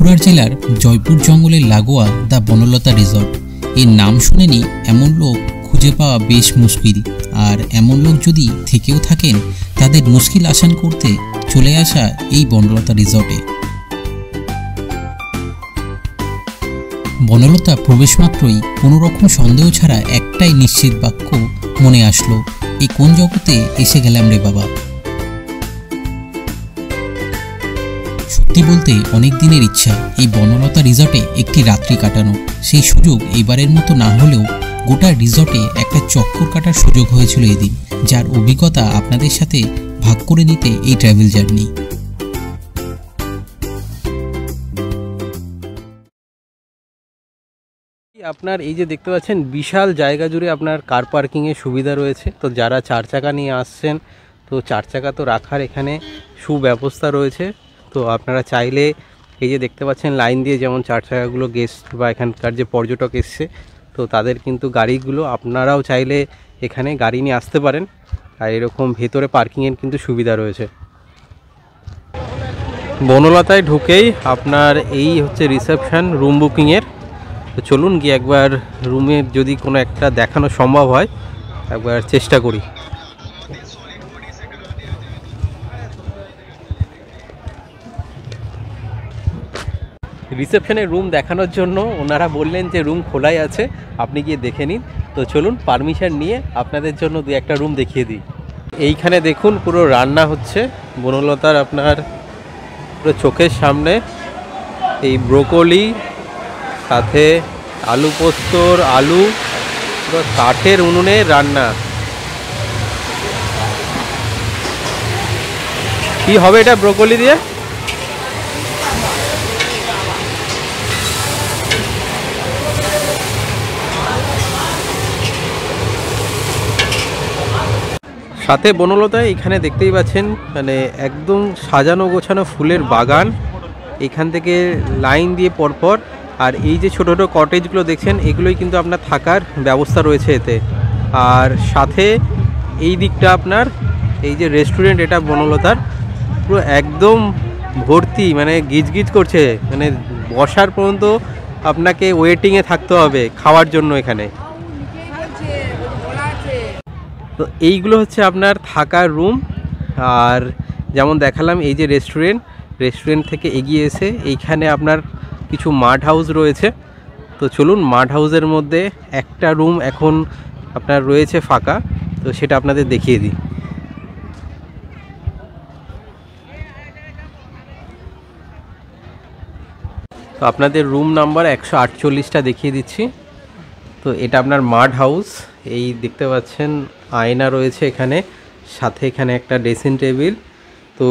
বাঁকুড়া জেলার জয়পুর জঙ্গলের লাগোয়া দ্য বনলতা রিসর্ট। এর নাম শুনেনি এমন লোক খুঁজে পাওয়া বেশ মুশকিল, আর এমন লোক যদি থেকেও থাকেন তাদের মুশকিল আসান করতে চলে আসা এই বনলতা রিসর্টে। বনলতা প্রবেশ মাত্রই কোনো রকম সন্দেহ ছাড়া একটাই নিশ্চিত বাক্য মনে আসলো, এই কোন জগতে এসে গেলাম রে বাবা। সত্যি বলতে অনেক দিনের ইচ্ছা এই বনলতা রিসর্টে একটি রাত্রি কাটানো। সেই সুযোগ এবারের মতো না হলেও গোটা রিসর্টে একটা চক্কর কাটার সুযোগ হয়েছিল এদিন, যার অভিজ্ঞতা আপনাদের সাথে ভাগ করে নিতে এই ট্রাভেল জার্নি। আপনার এই যে দেখতে পাচ্ছেন বিশাল জায়গা জুড়ে আপনার কার পার্কিংয়ের সুবিধা রয়েছে। তো যারা চার চাকা নিয়ে আসছেন, তো চার চাকা তো রাখার এখানে সুব্যবস্থা রয়েছে। তো আপনারা চাইলে এই যে দেখতে পাচ্ছেন লাইন দিয়ে যেমন চার চাকাগুলো গেস্ট বা এখানকার যে পর্যটক এসছে, তো তাদের কিন্তু গাড়িগুলো আপনারাও চাইলে এখানে গাড়ি নিয়ে আসতে পারেন। আর এরকম ভেতরে পার্কিংয়ের কিন্তু সুবিধা রয়েছে। বনলতায় ঢুকেই আপনার এই হচ্ছে রিসেপশন রুম বুকিংয়ের। তো চলুন গিয়ে একবার রুমে যদি কোনো একটা দেখানো সম্ভব হয় একবার চেষ্টা করি। রিসেপশনের রুম দেখানোর জন্য ওনারা বললেন যে রুম খোলাই আছে, আপনি গিয়ে দেখে নিন। তো চলুন পারমিশন নিয়ে আপনাদের জন্য দু একটা রুম দেখিয়ে দিই। এইখানে দেখুন পুরো রান্না হচ্ছে বনলতার, আপনার পুরো চোখের সামনে। এই ব্রোকলি সাথে আলু পোস্তর আলু, পুরো কাঠের উনুনে রান্না। কি হবে এটা ব্রোকলি দিয়ে? সাথে বনলতায় এখানে দেখতেই পাচ্ছেন মানে একদম সাজানো গোছানো ফুলের বাগান, এখান থেকে লাইন দিয়ে পরপর। আর এই যে ছোটো ছোটো কটেজগুলো দেখছেন এগুলোই কিন্তু আপনার থাকার ব্যবস্থা রয়েছে এতে। আর সাথে এই দিকটা আপনার এই যে রেস্টুরেন্ট, এটা বনলতার পুরো একদম ভর্তি, মানে গিজগিজ করছে, মানে বসার পর্যন্ত আপনাকে ওয়েটিংয়ে থাকতে হবে খাওয়ার জন্য এখানে। তো এইগুলো হচ্ছে আপনার থাকার রুম। আর যেমন দেখালাম এই যে রেস্টুরেন্ট থেকে এগিয়ে এসে এইখানে আপনার কিছু মাড হাউস রয়েছে। তো চলুন মাড হাউসের মধ্যে একটা রুম এখন আপনার রয়েছে ফাঁকা, তো সেটা আপনাদের দেখিয়ে দিই। তো আপনাদের রুম নাম্বার 148টা দেখিয়ে দিচ্ছি। তো এটা আপনার মাড হাউস। এই দেখতে পাচ্ছেন আয়না রয়েছে এখানে, সাথে এখানে একটা ড্রেসিং টেবিল। তো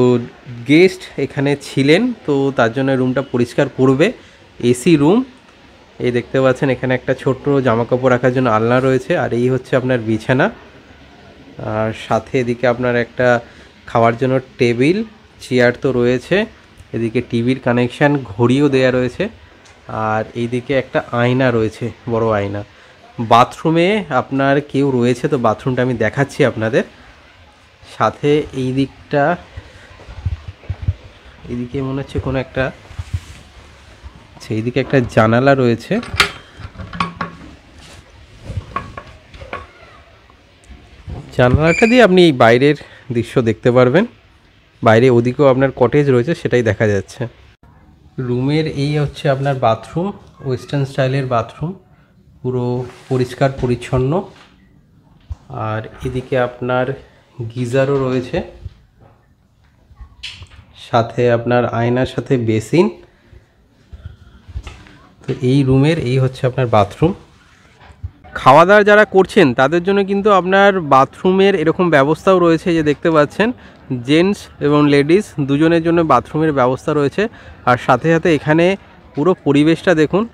গেস্ট এখানে ছিলেন, তো তার জন্য রুমটা পরিষ্কার করবে। AC room. এই দেখতে পাচ্ছেন এখানে একটা ছোট্ট জামাকাপড় রাখার জন্য আলনা রয়েছে। আর এই হচ্ছে আপনার বিছানা। আর সাথে এদিকে আপনার একটা খাওয়ার জন্য টেবিল, চেয়ার তো রয়েছে। এদিকে টিভির কানেকশান, ঘড়িও দেয়া রয়েছে। আর এইদিকে একটা আয়না রয়েছে, বড় আয়না। বাথরুমে আপনার কেউ রয়েছে, তো বাথরুমটা আমি দেখাচ্ছি আপনাদের। সাথে এই দিকটা, এদিকে মনে হচ্ছে কোনো একটা, এইদিকে একটা জানালা রয়েছে। জানালাটা দিয়ে আপনি এই বাইরের দৃশ্য দেখতে পারবেন। বাইরে ওদিকেও আপনার কটেজ রয়েছে, সেটাই দেখা যাচ্ছে। রুমের এই হচ্ছে আপনার বাথরুম, ওয়েস্টার্ন স্টাইলের বাথরুম, পুরো পরিষ্কার পরিচ্ছন্ন। আর এদিকে আপনার গিজারও রয়েছে, সাথে আপনার আয়নার সাথে বেসিন। তো এই রুমের এই হচ্ছে আপনার বাথরুম। খাওয়া দাওয়া যারা করছেন তাদের জন্য কিন্তু আপনার বাথরুমের এরকম ব্যবস্থাও রয়েছে, যে দেখতে পাচ্ছেন জেন্টস এবং লেডিস দুজনের জন্য বাথরুমের ব্যবস্থা রয়েছে। আর সাথে সাথে এখানে পুরো পরিবেশটা দেখুন।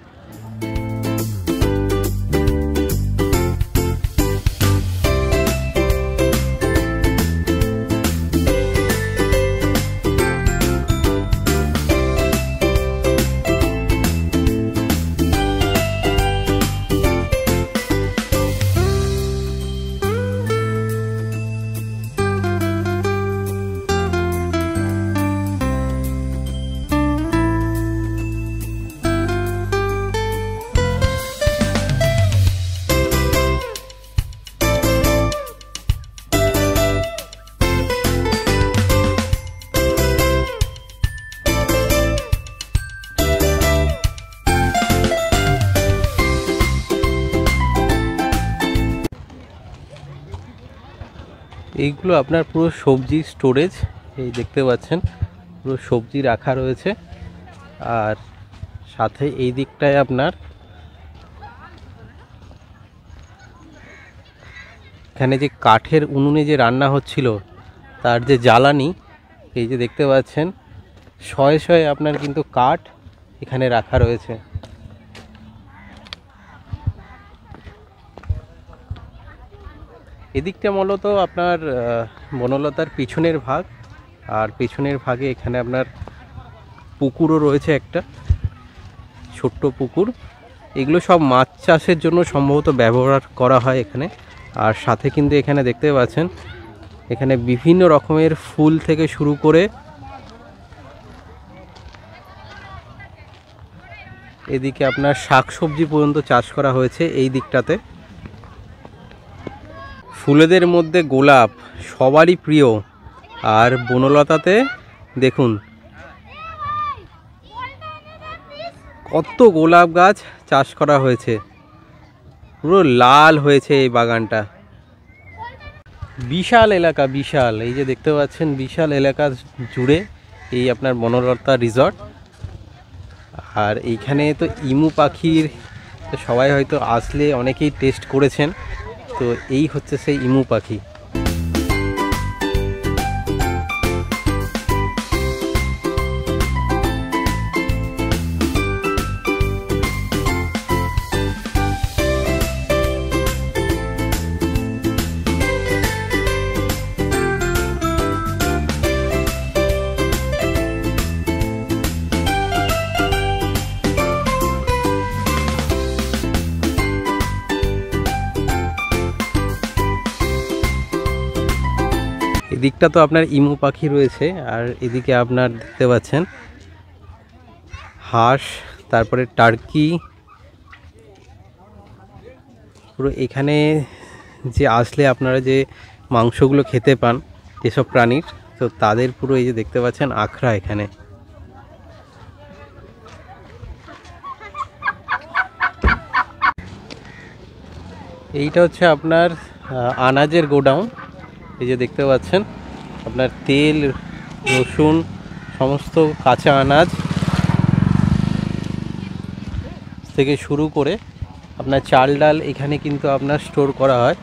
এইগুলো আপনার পুরো সবজি স্টোরেজ, এই দেখতে পাচ্ছেন পুরো সবজি রাখা রয়েছে। আর সাথে এই দিকটায় আপনার এখানে যে কাঠের উনুনে যে রান্না হচ্ছিল তার যে জ্বালানি, এই যে দেখতে পাচ্ছেন শয়ে শয়ে আপনার কিন্তু কাঠ এখানে রাখা রয়েছে। এদিকটা মূলত আপনার বনলতার পিছনের ভাগ, আর পিছনের ভাগে এখানে আপনার পুকুরও রয়েছে, একটা ছোট্ট পুকুর। এগুলো সব মাছ চাষের জন্য সম্ভবত ব্যবহার করা হয় এখানে। আর সাথে কিন্তু এখানে দেখতে পাচ্ছেন এখানে বিভিন্ন রকমের ফুল থেকে শুরু করে এদিকে আপনার শাকসবজি পর্যন্ত চাষ করা হয়েছে এই দিকটাতে। ফুলেদের মধ্যে গোলাপ সবারই প্রিয়, আর বনলতাতে দেখুন কত গোলাপ গাছ চাষ করা হয়েছে, পুরো লাল হয়েছে এই বাগানটা। বিশাল এলাকা, বিশাল, এই যে দেখতে পাচ্ছেন বিশাল এলাকা জুড়ে এই আপনার বনলতা রিসর্ট। আর এইখানে তো ইমু পাখির তো সবাই হয়তো আসলে অনেকেই টেস্ট করেছেন, তো এই হচ্ছে সেই ইমু পাখি। এদিকটা তো আপনার ইমু পাখি রয়েছে, আর এদিকে আপনার দেখতে পাচ্ছেন হাঁস, তারপরে টার্কি। পুরো এখানে যে আসলে আপনারা যে মাংসগুলো খেতে পান এসব প্রাণীর, তো তাদের পুরো এই যে দেখতে পাচ্ছেন আখড়া এখানে। এইটা হচ্ছে আপনার আনাজের গোডাউন। এই যে দেখতে পাচ্ছেন আপনার তেল, রসুন, সমস্ত কাঁচা আনাজ থেকে শুরু করে আপনার চাল ডাল এখানে কিন্তু আপনার স্টোর করা হয়।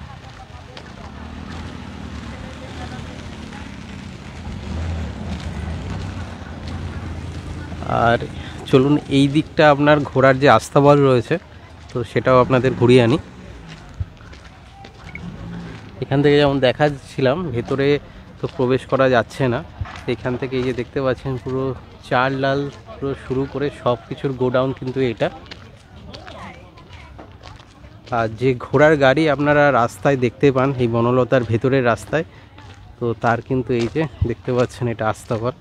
আর চলুন এই দিকটা আপনার ঘোড়ার যে আস্তাবল রয়েছে, তো সেটাও আপনাদের ঘুরিয়ে আনি। এখান থেকে যেমন দেখাচ্ছিলাম ভেতরে তো প্রবেশ করা যাচ্ছে না, এখান থেকে এই যে দেখতে পাচ্ছেন পুরো চাল ডাল পুরো শুরু করে সব কিছুর গোডাউন কিন্তু এটা। আর যে ঘোড়ার গাড়ি আপনারা রাস্তায় দেখতে পান এই বনলতার ভেতরের রাস্তায়, তো তার কিন্তু এই যে দেখতে পাচ্ছেন এটা আস্তাবল।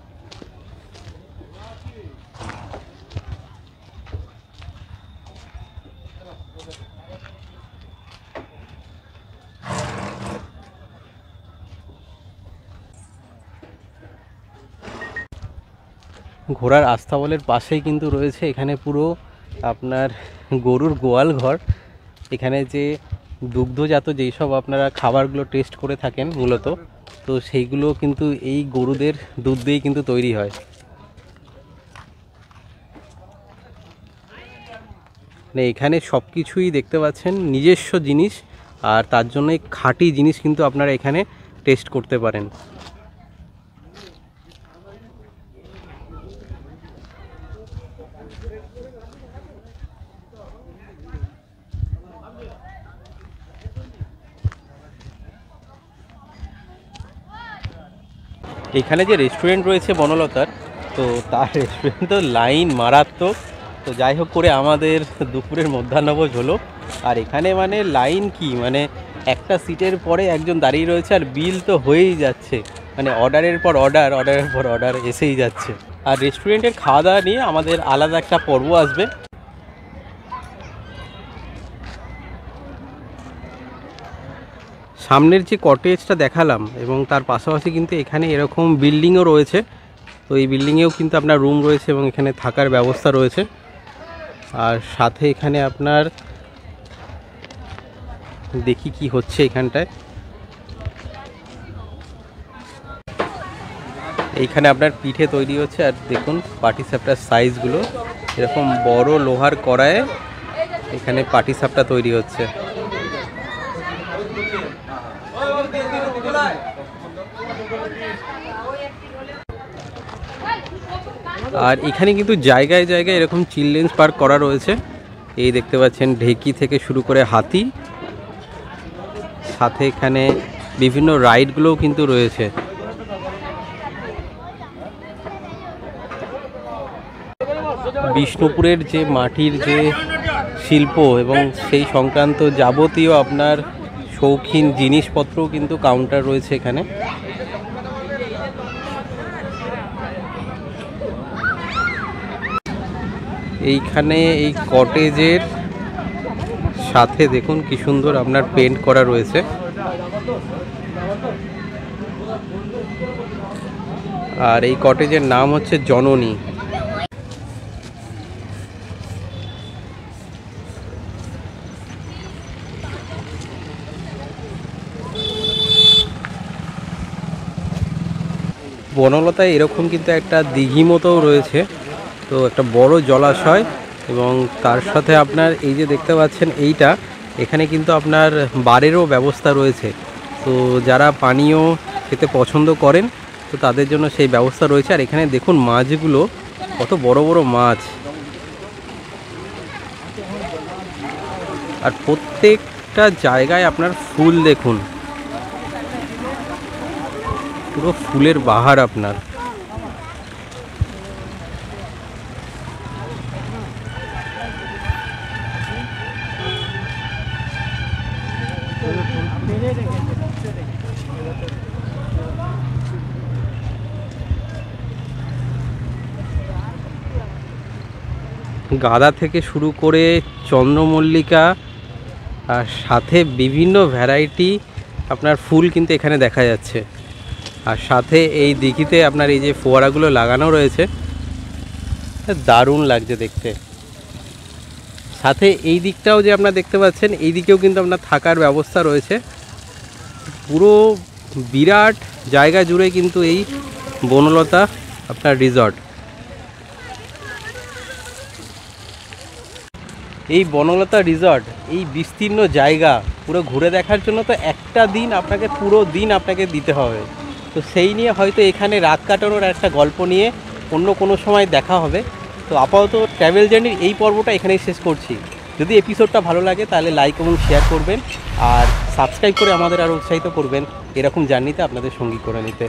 ঘোড়ার আস্তাবলের পাশেই কিন্তু রয়েছে এখানে পুরো আপনার গরুর গোয়াল ঘর। এখানে যে দুগ্ধজাত যেই সব আপনারা খাবারগুলো টেস্ট করে থাকেন মূলত, তো সেইগুলো কিন্তু এই গরুদের দুধ দিয়েই কিন্তু তৈরি হয়। মানে এখানে সব কিছুই দেখতে পাচ্ছেন নিজস্ব জিনিস, আর তার জন্যই খাঁটি জিনিস কিন্তু আপনারা এখানে টেস্ট করতে পারেন। এখানে যে রেস্টুরেন্ট রয়েছে বনলতার, তো তার রেস্টুরেন্ট তো লাইন মারাত্মক। তো যাই হোক করে আমাদের দুপুরের মধ্যাহ্নভোজ হলো। আর এখানে মানে লাইন কি, মানে একটা সিটের পরে একজন দাঁড়িয়ে রয়েছে, আর বিল তো হয়েই যাচ্ছে, মানে অর্ডারের পর অর্ডার, অর্ডারের পর অর্ডার এসেই যাচ্ছে। আর রেস্টুরেন্টের খাওয়া দাওয়া নিয়ে আমাদের আলাদা একটা পর্ব আসবে। সামনের যে কটেজটা দেখালাম এবং তার পাশাপাশি কিন্তু এখানে এরকম বিল্ডিংও রয়েছে, তো এই বিল্ডিংয়েও কিন্তু আপনার রুম রয়েছে এবং এখানে থাকার ব্যবস্থা রয়েছে। আর সাথে এখানে আপনার দেখি কি হচ্ছে এখানটায়। এইখানে আপনার পিঠে তৈরি হচ্ছে। আর দেখুন পাটিসাপটার সাইজগুলো, এরকম বড় লোহার কড়াইয়ে এখানে পাটিসাপটা তৈরি হচ্ছে। আর এখানে কিন্তু জায়গায় জায়গায় এরকম চিলড্রেন্স পার্ক করা রয়েছে। এই দেখতে পাচ্ছেন ঢেকি থেকে শুরু করে হাতি, সাথে এখানে বিভিন্ন রাইডগুলোও কিন্তু রয়েছে। বিষ্ণুপুরের যে মাটির যে শিল্প এবং সেই সংক্রান্ত যাবতীয় আপনার শৌখিন জিনিসপত্রও কিন্তু কাউন্টার রয়েছে এখানে। এইখানে এই কটেজের সাথে দেখুন কি সুন্দর আপনার পেন্ট করা রয়েছে। আর এই কটেজের নাম হচ্ছে জননী। বনলতায় এরকম কিন্তু একটা দিঘি মতোও রয়েছে, তো একটা বড় জলাশয়, এবং তার সাথে আপনার এই যে দেখতে পাচ্ছেন এইটা, এখানে কিন্তু আপনার বারেরও ব্যবস্থা রয়েছে। তো যারা পানীয় খেতে পছন্দ করেন তো তাদের জন্য সেই ব্যবস্থা রয়েছে। আর এখানে দেখুন মাছগুলো কত বড় বড় মাছ, আর প্রত্যেকটা জায়গায় আপনার ফুল দেখুন, পুরো ফুলের বাহার আপনার। গাঁদা থেকে শুরু করে চন্দ্রমল্লিকা, আর সাথে বিভিন্ন ভ্যারাইটি আপনার ফুল কিন্তু এখানে দেখা যাচ্ছে। আর সাথে এই দিঘিতে আপনার এই যে ফোয়ারাগুলো লাগানো রয়েছে, দারুণ লাগছে দেখতে। সাথে এই দিকটাও যে আপনারা দেখতে পাচ্ছেন, এই দিকেও কিন্তু আপনার থাকার ব্যবস্থা রয়েছে। পুরো বিরাট জায়গা জুড়ে কিন্তু এই বনলতা আপনার রিসর্ট। এই বনলতা রিসর্ট এই বিস্তীর্ণ জায়গা পুরো ঘুরে দেখার জন্য তো একটা দিন আপনাকে, পুরো দিন আপনাকে দিতে হবে। তো সেই নিয়ে হয়তো এখানে রাত কাটানোর একটা গল্প নিয়ে অন্য কোনো সময় দেখা হবে। তো আপাতত ট্র্যাভেল জার্নির এই পর্বটা এখানেই শেষ করছি। যদি এপিসোডটা ভালো লাগে তাহলে লাইক এবং শেয়ার করবেন, আর সাবস্ক্রাইব করে আমাদের আরও উৎসাহিত করবেন এরকম জার্নিতে আপনাদের সঙ্গী করে নিতে।